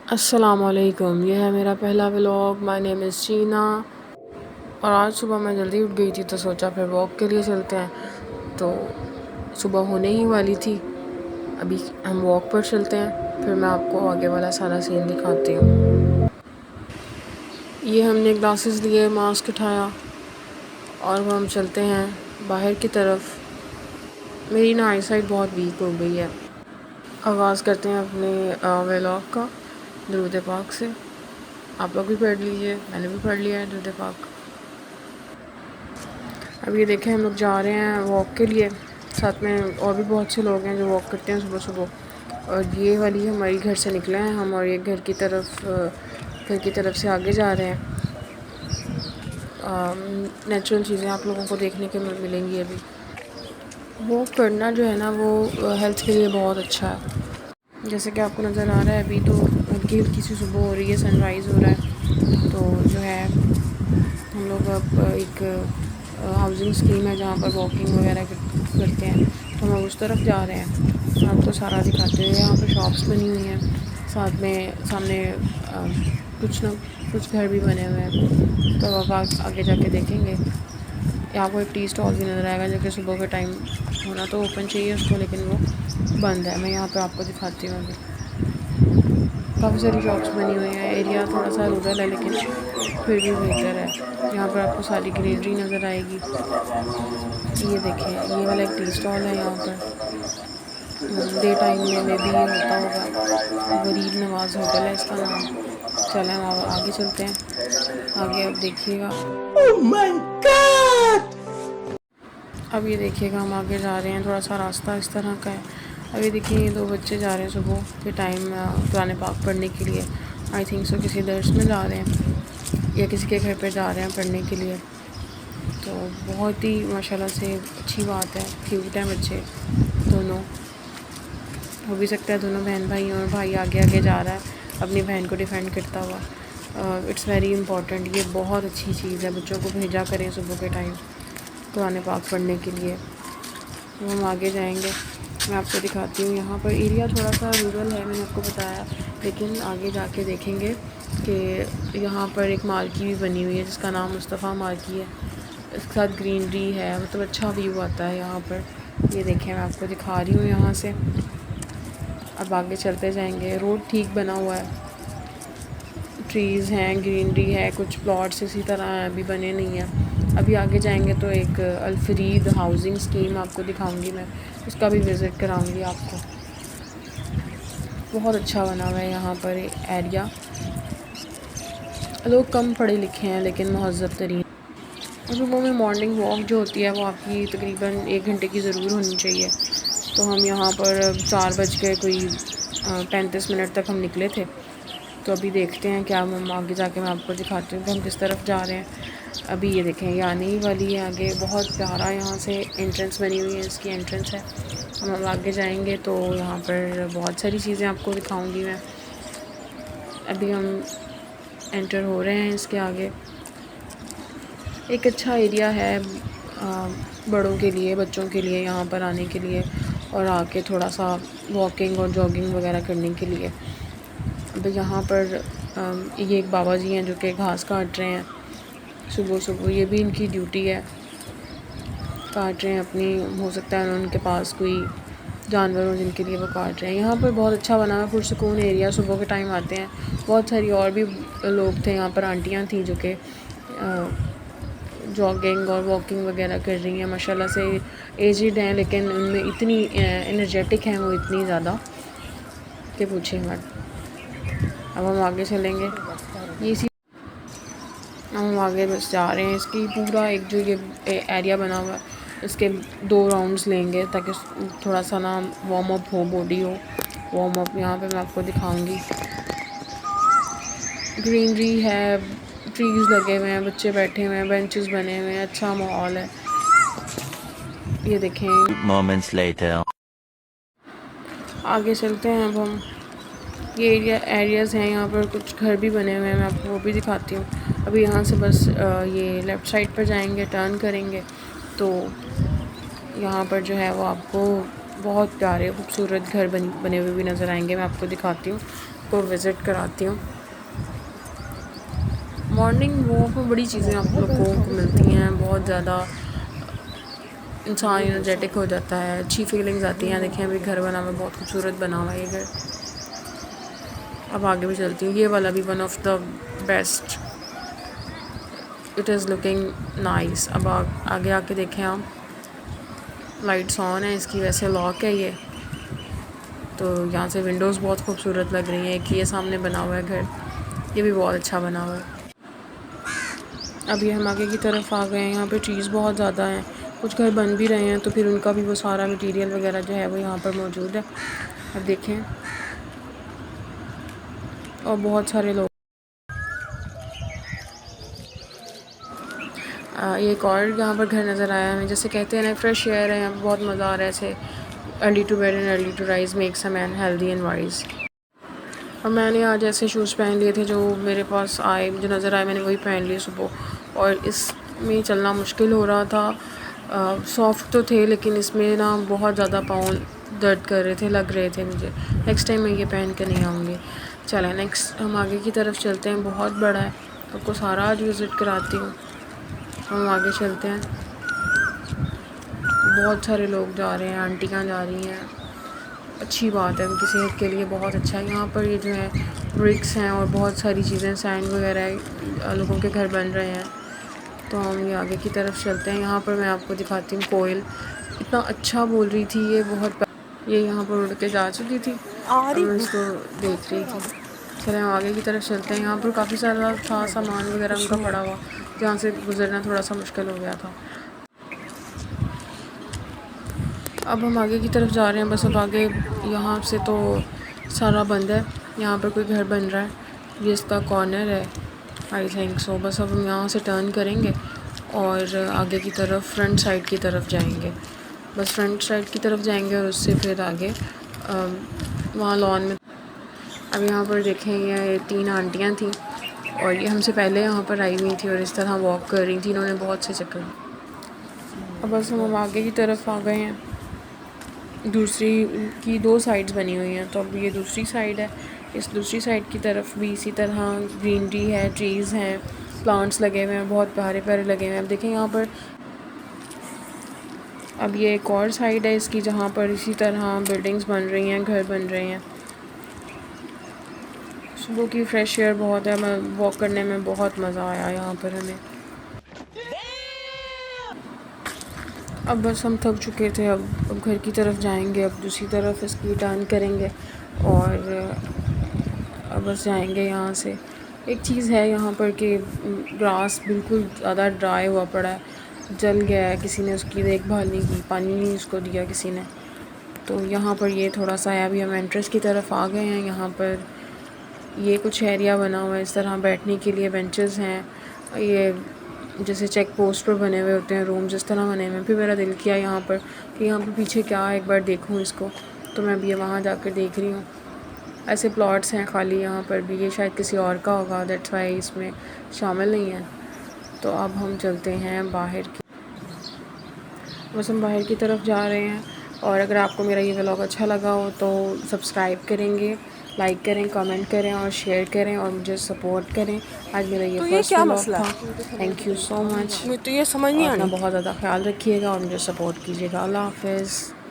अस्सलामुअलैकुम। ये है मेरा पहला vlog. My name is Sheena. और आज सुबह मैं जल्दी उठ गई थी तो सोचा फिर वॉक के लिए चलते हैं। तो सुबह होने ही वाली थी, अभी हम वॉक पर चलते हैं, फिर मैं आपको आगे वाला सारा सीन दिखाती हूँ। ये हमने ग्लासेस लिए, मास्क उठाया और वो हम चलते हैं बाहर की तरफ। मेरी ना आई साइट बहुत वीक हो गई है। आगाज़ करते हैं अपने व्लॉग का दुरूद पाक से। आप लोग भी पढ़ लीजिए, मैंने भी पढ़ लिया है दुरूद पाक। अब ये देखें, हम लोग जा रहे हैं वॉक के लिए, साथ में और भी बहुत से लोग हैं जो वॉक करते हैं सुबह सुबह। और ये वाली हमारी घर से निकले हैं हम, और ये घर की तरफ से आगे जा रहे हैं। नेचुरल चीज़ें आप लोगों को देखने के मिलेंगी। अभी वॉक करना जो है ना, वो हेल्थ के लिए बहुत अच्छा है। जैसे कि आपको नज़र आ रहा है, अभी तो हल्की हल्की सी सुबह हो रही है, सनराइज़ हो रहा है। तो जो है, हम लोग अब एक हाउसिंग स्कीम है जहाँ पर वॉकिंग वगैरह करते हैं, तो हम उस तरफ जा रहे हैं। आपको सारा दिखाते हैं। यहाँ पर शॉप्स बनी हुई हैं, साथ में सामने कुछ ना कुछ घर भी बने हुए हैं। तो अब आगे जाके देखेंगे। यहाँ को एक टी स्टॉल भी नज़र आएगा, जो कि सुबह के टाइम होना तो ओपन चाहिए उसको, लेकिन वो बंद है। मैं यहाँ पे आपको दिखाती हूँ। अभी काफ़ी सारी शॉप्स बनी हुई हैं। एरिया थोड़ा सा रूरल है, लेकिन फिर भी बेहतर है। यहाँ पर आपको सारी ग्रीनरी नज़र आएगी। ये देखें, ये वाला एक टी स्टॉल है यहाँ पर। डे टाइम में भी ये होता होगा। गरीब नवाज़ होटल है इसका नाम। चलें हम आगे चलते हैं। आगे अब देखिएगा। Oh my God! अब ये देखिएगा, हम आगे जा रहे हैं। थोड़ा सा रास्ता इस तरह का है। अब ये देखिए, ये दो बच्चे जा रहे हैं सुबह के टाइम कुरान पाक पढ़ने के लिए। आई थिंक सो किसी दर्स में जा रहे हैं या किसी के घर पे जा रहे हैं पढ़ने के लिए। तो बहुत ही माशाल्लाह से अच्छी बात है। क्यूट हैं बच्चे दोनों। हो भी सकता है दोनों बहन भाई, और भाई आगे आगे जा रहा है अपनी बहन को डिफेंड करता हुआ। It's very important. ये बहुत अच्छी चीज़ है, बच्चों को भेजा करें सुबह के टाइम कुरान पाक पढ़ने के लिए। तो हम आगे जाएंगे, मैं आपको दिखाती हूँ। यहाँ पर एरिया थोड़ा सा रूरल है, मैंने आपको बताया, लेकिन आगे जाके देखेंगे कि यहाँ पर एक मार्की भी बनी हुई है जिसका नाम मुस्तफ़ा मार्की है। इसके साथ ग्रीनरी है, मतलब अच्छा व्यू आता है यहाँ पर। ये देखें, मैं आपको दिखा रही हूँ यहाँ से। अब आगे चलते जाएंगे। रोड ठीक बना हुआ है, ट्रीज़ हैं, ग्रीनरी है, कुछ प्लॉट्स इसी तरह अभी बने नहीं हैं। अभी आगे जाएंगे तो एक अल-फरीद हाउसिंग स्कीम आपको दिखाऊंगी मैं, उसका भी विज़िट कराऊंगी आपको। बहुत अच्छा बना हुआ है यहाँ पर एरिया। लोग कम पढ़े लिखे हैं लेकिन महज़्ज़ब तरीन। सुबह में मॉर्निंग वॉक जो होती है वो आपकी तकरीबन 1 घंटे की ज़रूर होनी चाहिए। तो हम यहाँ पर 4 बज के कोई 35 मिनट तक हम निकले थे। तो अभी देखते हैं क्या, हम आगे जाके मैं आपको दिखाती हूँ कि हम किस तरफ जा रहे हैं। अभी ये देखें, ये आने ही वाली है आगे। बहुत प्यारा यहाँ से एंट्रेंस बनी हुई है, इसकी एंट्रेंस है। हम आगे जाएंगे तो यहाँ पर बहुत सारी चीज़ें आपको दिखाऊंगी मैं। अभी हम एंटर हो रहे हैं इसके आगे। एक अच्छा एरिया है बड़ों के लिए, बच्चों के लिए यहाँ पर आने के लिए, और आके थोड़ा सा वॉकिंग और जॉगिंग वगैरह करने के लिए। अब यहाँ पर ये एक बाबा जी हैं जो कि घास काट रहे हैं सुबह सुबह। ये भी इनकी ड्यूटी है, काट रहे हैं अपनी। हो सकता है उनके पास कोई जानवर हो जिनके लिए वो काट रहे हैं। यहाँ पर बहुत अच्छा बना हुआ पुरसुकून एरिया। सुबह के टाइम आते हैं, बहुत सारी और भी लोग थे यहाँ पर, आंटियाँ थी जो कि जॉगिंग और वॉकिंग वगैरह कर रही हैं। माशाल्लाह से एजिड हैं, लेकिन उनमें इतनी एनर्जेटिक हैं वो, इतनी ज़्यादा कि पूछे मत। अब हम आगे चलेंगे। ये सी हम आगे बस जा रहे हैं। इसकी पूरा एक जो ये एरिया बना हुआ है, इसके 2 राउंड्स लेंगे ताकि थोड़ा सा ना वार्म अप हो, बॉडी हो वार्म अप। यहाँ पे मैं आपको दिखाऊंगी। ग्रीनरी है, ट्रीज़ लगे हुए हैं, बच्चे बैठे हुए हैं, बेंचेस बने हुए हैं, अच्छा माहौल है। ये देखें, Moments later. आगे चलते हैं अब हम। ये एरियाज़ हैं, यहाँ पर कुछ घर भी बने हुए हैं, मैं आपको वो भी दिखाती हूँ। अभी यहाँ से बस ये लेफ़्ट साइड पर जाएंगे, टर्न करेंगे तो यहाँ पर जो है वो आपको बहुत प्यारे खूबसूरत घर बने हुए भी नज़र आएंगे। मैं आपको दिखाती हूँ। आपको विज़िट कराती हूँ। मॉर्निंग वॉक में बड़ी चीज़ें आप लोगों को मिलती हैं, बहुत ज़्यादा इंसान एनर्जेटिक हो जाता है, अच्छी फीलिंग्स आती हैं। देखें अभी घर बना हुआ है, बहुत खूबसूरत बना हुआ है ये घर। अब आगे भी चलती हूँ। ये वाला भी one of the best, it is looking nice. अब आगे आके देखें आप, लाइट्स ऑन है इसकी, वैसे लॉक है ये, तो यहाँ से विंडोज़ बहुत खूबसूरत लग रही हैं। एक ये सामने बना हुआ है घर, ये भी बहुत अच्छा बना हुआ है। अभी हम आगे की तरफ आ गए हैं। यहाँ पे ट्रीज़ बहुत ज़्यादा हैं, कुछ घर बन भी रहे हैं, तो फिर उनका भी वो सारा मटेरियल वगैरह जो है वो यहाँ पर मौजूद है। अब देखें, और बहुत सारे लोग। ये एक और यहाँ पर घर नज़र आया हमें, जैसे कहते हैं ना फ्रेश एयर है, यहाँ पर बहुत मज़ा आ रहा है। ऐसे early to bed and early to rise makes a man healthy and wise. और मैंने आज ऐसे शूज़ पहन लिए थे जो मेरे पास आए, मुझे नज़र आए, मैंने वही पहन लिए सुबह। और इसमें चलना मुश्किल हो रहा था। सॉफ्ट तो थे लेकिन इसमें ना बहुत ज़्यादा पाँव दर्द कर रहे थे, लग रहे थे मुझे। नेक्स्ट टाइम मैं ये पहन के नहीं आऊँगी। चलें नेक्स्ट हम आगे की तरफ चलते हैं। बहुत बड़ा है, आपको सारा आज विज़िट कराती हूँ। हम आगे चलते हैं। बहुत सारे लोग जा रहे हैं, आंटियाँ जा रही हैं, अच्छी बात है, उनकी सेहत के लिए बहुत अच्छा है। यहाँ पर ये जो है ब्रिक्स हैं और बहुत सारी चीज़ें, सैंड वगैरह, लोगों के घर बन रहे हैं। तो हम ये आगे की तरफ चलते हैं। यहाँ पर मैं आपको दिखाती हूँ कोयल, इतना अच्छा बोल रही थी ये, ये यहाँ पर उड़ के जा चुकी थी, मैं इसको देख रही थी। चले हम आगे की तरफ चलते हैं। यहाँ पर काफ़ी सारा था सामान वगैरह उनका पड़ा हुआ, जहाँ से गुजरना थोड़ा सा मुश्किल हो गया था। अब हम आगे की तरफ जा रहे हैं। बस अब आगे यहाँ से तो सारा बंद है, यहाँ पर कोई घर बन रहा है, ये इसका कॉर्नर है आई थिंक सो। बस अब हम यहाँ से टर्न करेंगे और आगे की तरफ फ्रंट साइड की तरफ जाएंगे। बस फ्रंट साइड की तरफ जाएंगे और उससे फिर आगे वहाँ लॉन में। अब यहाँ पर देखें, ये 3 आंटियाँ थीं और ये हमसे पहले यहाँ पर आई हुई थी और इस तरह वॉक कर रही थी, इन्होंने बहुत से चक्कर। अब बस हम आगे की तरफ आ गए हैं। दूसरी की 2 साइड्स बनी हुई हैं, तो अब ये दूसरी साइड है। इस दूसरी साइड की तरफ भी इसी तरह ग्रीनरी है, ट्रीज़ हैं, प्लांट्स लगे हुए हैं, बहुत प्यारे प्यारे लगे हुए हैं। अब देखें यहाँ पर, अब ये एक और साइड है इसकी, जहाँ पर इसी तरह बिल्डिंग्स बन रही हैं, घर बन रहे हैं। सुबह की फ्रेश एयर बहुत है, मैं वॉक करने में बहुत मज़ा आया यहाँ पर हमें। अब बस हम थक चुके थे, अब घर की तरफ जाएंगे। अब दूसरी तरफ इसकी टर्न करेंगे और अब बस जाएंगे यहाँ से। एक चीज़ है यहाँ पर कि ग्रास बिल्कुल ज़्यादा ड्राई हुआ पड़ा है, जल गया है, किसी ने उसकी देखभाल नहीं की, पानी नहीं उसको दिया किसी ने। तो यहाँ पर ये थोड़ा सा है। अभी हम एंट्रेंस की तरफ आ गए हैं। यहाँ पर ये कुछ एरिया बना हुआ है, इस तरह बैठने के लिए बेंचेस हैं, ये जैसे चेक पोस्ट पर बने हुए होते हैं रूम, जिस तरह बने हुए हैं। फिर मेरा दिल किया यहाँ पर कि यहाँ पर पीछे क्या है, एक बार देखूँ इसको, तो मैं अभी वहाँ जाकर देख रही हूँ। ऐसे प्लॉट्स हैं खाली यहाँ पर भी, ये शायद किसी और का होगा, दैट्स वाई इसमें शामिल नहीं है। तो अब हम चलते हैं बाहर की, बस हम बाहर की तरफ जा रहे हैं। और अगर आपको मेरा ये व्लॉग अच्छा लगा हो तो सब्सक्राइब करेंगे, लाइक करें, कमेंट करें और शेयर करें और मुझे सपोर्ट करें। आज मेरा ये फर्स्ट व्लॉग था। Thank you so much. मुझे तो ये समझ नहीं आ रहा। अपना बहुत ज़्यादा ख्याल रखिएगा और मुझे सपोर्ट कीजिएगा। अल्लाह हाफ़िज़।